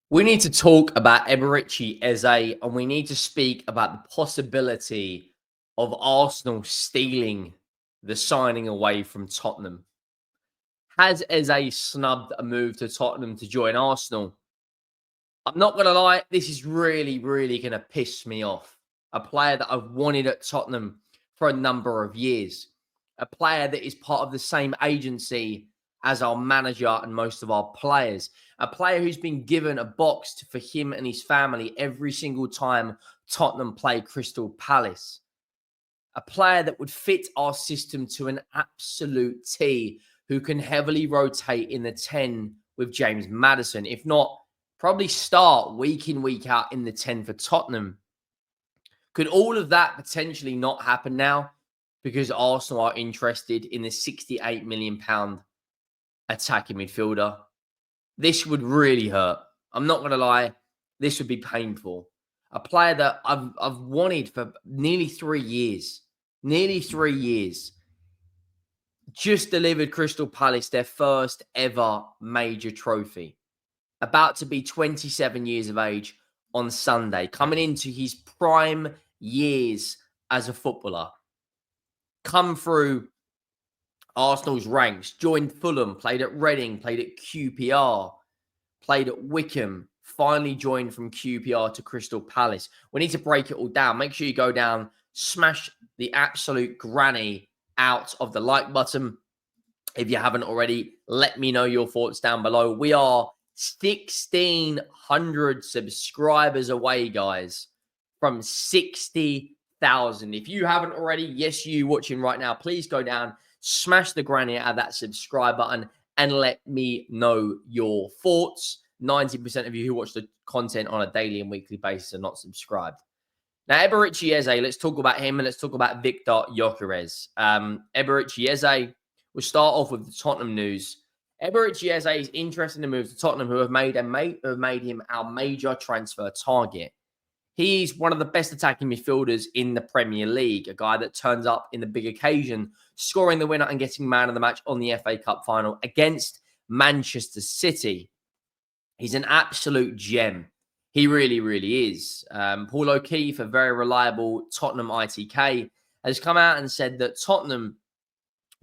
We need to talk about Eberechi Eze, and we need to speak about the possibility of Arsenal stealing the signing away from Tottenham. Has Eze snubbed a move to Tottenham to join Arsenal? I'm not going to lie, this is really going to piss me off. A player that I've wanted at Tottenham for a number of years. A player that is part of the same agency as our manager and most of our players. A player who's been given a box for him and his family every single time Tottenham play Crystal Palace. A player that would fit our system to an absolute T, who can heavily rotate in the 10 with James Maddison. If not, probably start week in, week out in the 10 for Tottenham. Could all of that potentially not happen now because Arsenal are interested in the £68 million attacking midfielder? This would really hurt. I'm not going to lie. This would be painful. A player that I've wanted for nearly 3 years. Nearly 3 years. Just delivered Crystal Palace their first ever major trophy. About to be 27 years of age on Sunday. Coming into his prime years as a footballer. Come through Arsenal's ranks. Joined Fulham. Played at Reading. Played at QPR. Played at Wickham. Finally joined from QPR to Crystal Palace. We need to break it all down. Make sure you go down. Smash the absolute granny out of the like button. If you haven't already, let me know your thoughts down below. We are 1,600 subscribers away, guys, from 60,000. If you haven't already, yes, you watching right now, please go down, smash the granny out of that subscribe button, and let me know your thoughts. 90% of you who watch the content on a daily and weekly basis are not subscribed. Now, Eberechi Eze, let's talk about him and let's talk about Victor Gyökeres. Eberechi Eze, we'll start off with the Tottenham news. Eberechi Eze is interested in the move to Tottenham, who have made him our major transfer target. He's one of the best attacking midfielders in the Premier League, a guy that turns up in the big occasion, scoring the winner and getting man of the match on the FA Cup final against Manchester City. He's an absolute gem. He really is. Paul O'Keefe, a very reliable Tottenham ITK, has come out and said that Tottenham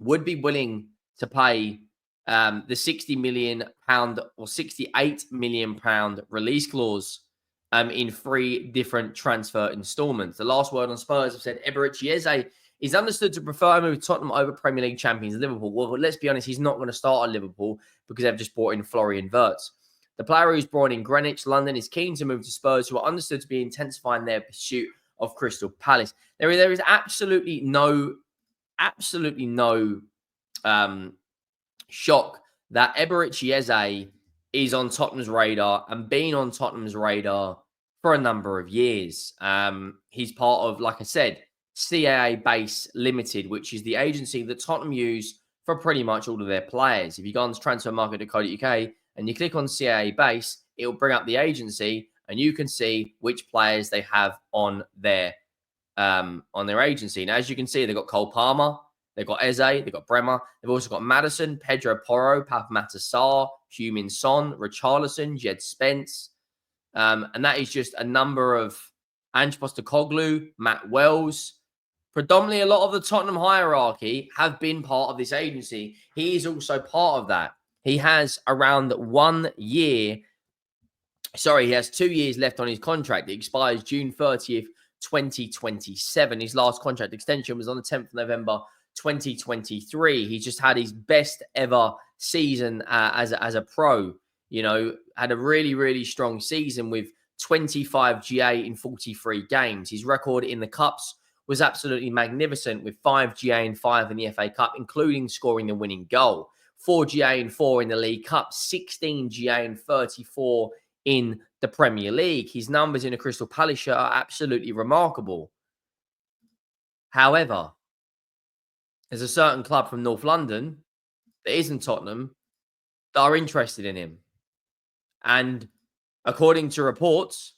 would be willing to pay the £60 million or £68 million release clause in 3 different transfer installments. The last word on Spurs have said Eberechi Eze is understood to prefer a move to Tottenham over Premier League champions Liverpool. Well, let's be honest, he's not going to start at Liverpool because they've just brought in Florian Wirtz. The player who's born in Greenwich, London, is keen to move to Spurs, who are understood to be intensifying their pursuit of Crystal Palace. There is absolutely no shock that Eberechi Eze is on Tottenham's radar and been on Tottenham's radar for a number of years. He's part of, like I said, CAA Base Limited, which is the agency that Tottenham use for pretty much all of their players. If you go on to transfermarket.co.uk and you click on CAA Base, it will bring up the agency and you can see which players they have on their agency. Now, as you can see, they've got Cole Palmer, they've got Eze, they've got Bremer, they've also got Maddison, Pedro Porro, Pav Matasar, Heung-min Son, Richarlison, Jed Spence, and that is just a number of Ange Postecoglou, Matt Wells. Predominantly, a lot of the Tottenham hierarchy have been part of this agency. He is also part of that. He has around 1 year. Sorry, he has 2 years left on his contract. It expires June 30th, 2027. His last contract extension was on the 10th of November, 2023. He's just had his best ever season as a pro. You know, had a really strong season with 25 GA in 43 games. His record in the Cups was absolutely magnificent with 5 GA and 5 in the FA Cup, including scoring the winning goal. 4 GA and 4 in the League Cup, 16 GA and 34 in the Premier League. His numbers in a Crystal Palace shirt are absolutely remarkable. However, there's a certain club from North London that isn't Tottenham that are interested in him. And according to reports,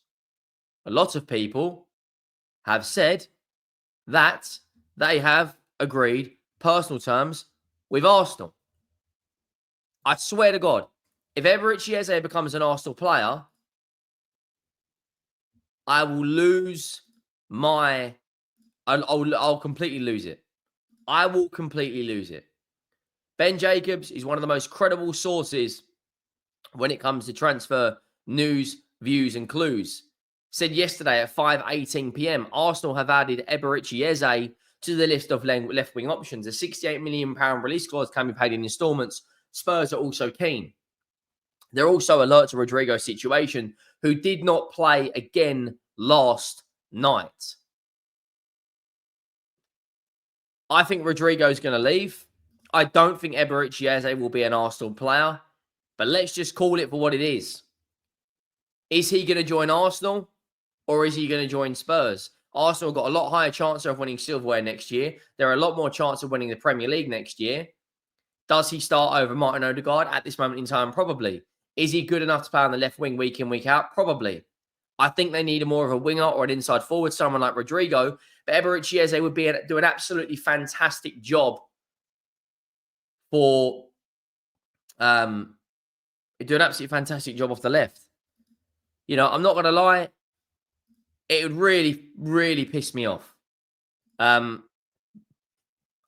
a lot of people have said that they have agreed personal terms with Arsenal. I swear to God, if Eberechi Eze becomes an Arsenal player, I will lose my. I'll completely lose it. I will completely lose it. Ben Jacobs is one of the most credible sources when it comes to transfer news, views, and clues. Said yesterday at 5:18 p.m., Arsenal have added Eberechi Eze to the list of left-wing options. A £68 million release clause can be paid in instalments. Spurs are also keen. They're also alert to Rodrygo's situation, who did not play again last night. I think Rodrygo's going to leave. I don't think Eberechi Eze will be an Arsenal player, but let's just call it for what it is. Is he going to join Arsenal or is he going to join Spurs? Arsenal got a lot higher chance of winning silverware next year. There are a lot more chance of winning the Premier League next year. Does he start over Martin Odegaard at this moment in time? Probably. Is he good enough to play on the left wing week in, week out? Probably. I think they need more of a winger or an inside forward, someone like Rodrygo. But Eberechi Eze would do an absolutely fantastic job do an absolutely fantastic job off the left. You know, I'm not going to lie. It would really, really piss me off. A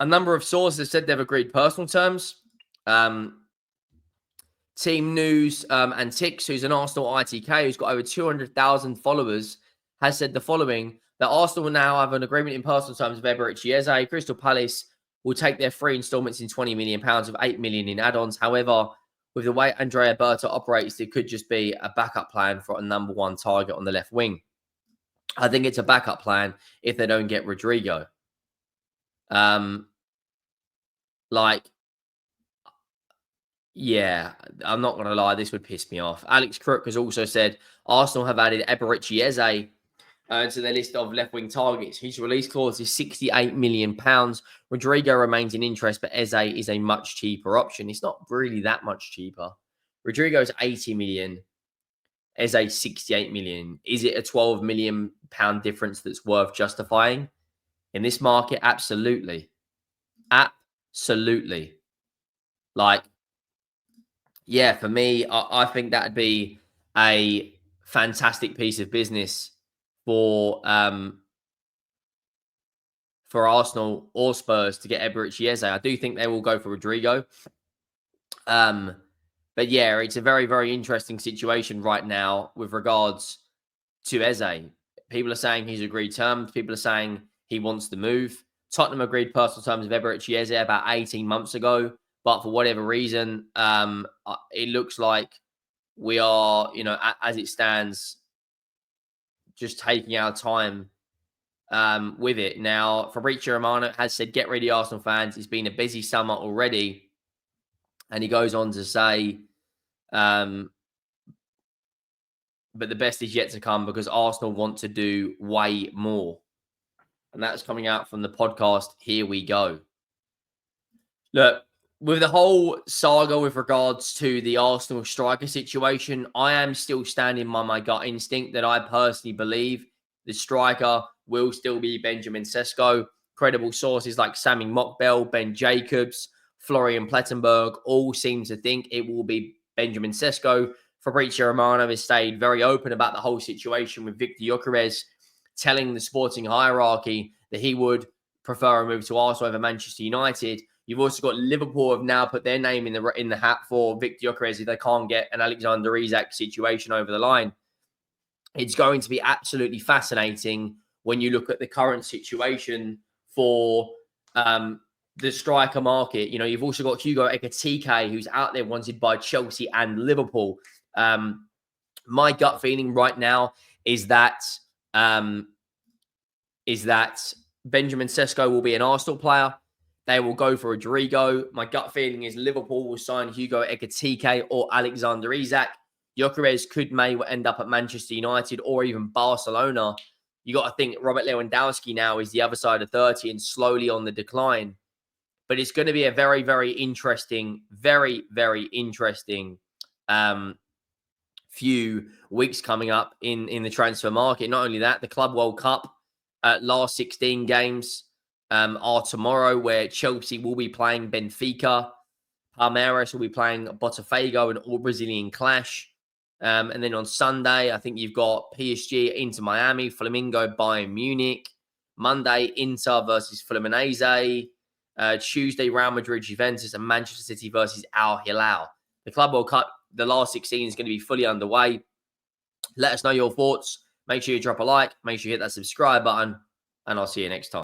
number of sources have said they've agreed personal terms. Team News and Tix, who's an Arsenal ITK, who's got over 200,000 followers, has said the following, that Arsenal will now have an agreement in personal terms with Eberechi Eze. Crystal Palace will take their 3 instalments in £20 million of £8 million in add-ons. However, with the way Andrea Berta operates, it could just be a backup plan for a number one target on the left wing. I think it's a backup plan if they don't get Rodrygo. Yeah, I'm not going to lie. This would piss me off. Alex Crook has also said Arsenal have added Eberechi Eze to their list of left-wing targets. His release clause is £68 million. Rodrygo remains in interest, but Eze is a much cheaper option. It's not really that much cheaper. Rodrygo is 80 million. Eze 68 million. Is it a £12 million difference that's worth justifying in this market? Absolutely. Absolutely. Yeah, for me, I think that'd be a fantastic piece of business for Arsenal or Spurs to get Eberechi Eze. I do think they will go for Rodrygo. But yeah, it's a very, very interesting situation right now with regards to Eze. People are saying he's agreed terms. People are saying he wants to move. Tottenham agreed personal terms with Eberechi Eze about 18 months ago. But for whatever reason, it looks like we are, as it stands, just taking our time with it. Now, Fabrizio Romano has said, get ready, Arsenal fans. It's been a busy summer already. And he goes on to say, but the best is yet to come because Arsenal want to do way more. And that's coming out from the podcast, Here We Go. Look, with the whole saga with regards to the Arsenal striker situation, I am still standing by my gut instinct that I personally believe the striker will still be Benjamin Sesko. Credible sources like Sami Mokbel, Ben Jacobs, Florian Plettenberg all seem to think it will be Benjamin Sesko. Fabrizio Romano has stayed very open about the whole situation with Victor Gyökeres, telling the sporting hierarchy that he would prefer a move to Arsenal over Manchester United. You've also got Liverpool have now put their name in the hat for Victor Gyökeres if they can't get an Alexander Isak situation over the line. It's going to be absolutely fascinating when you look at the current situation for the striker market. You've also got Hugo Ekitike, who's out there wanted by Chelsea and Liverpool. My gut feeling right now is that Benjamin Sesko will be an Arsenal player. They will go for Rodrygo. My gut feeling is Liverpool will sign Hugo Ekitike or Alexander Isak. Gyökeres may end up at Manchester United or even Barcelona. You got to think Robert Lewandowski now is the other side of 30 and slowly on the decline. But it's going to be a very, very interesting, very, very interesting few weeks coming up in the transfer market. Not only that, the Club World Cup last 16 games are tomorrow, where Chelsea will be playing Benfica. Palmeiras will be playing Botafogo, an all-Brazilian clash. And then on Sunday, I think you've got PSG, Inter Miami, Flamingo, Bayern Munich. Monday, Inter versus Fluminense. Tuesday, Real Madrid, Juventus, and Manchester City versus Al Hilal. The Club World Cup, the last 16 is going to be fully underway. Let us know your thoughts. Make sure you drop a like. Make sure you hit that subscribe button. And I'll see you next time.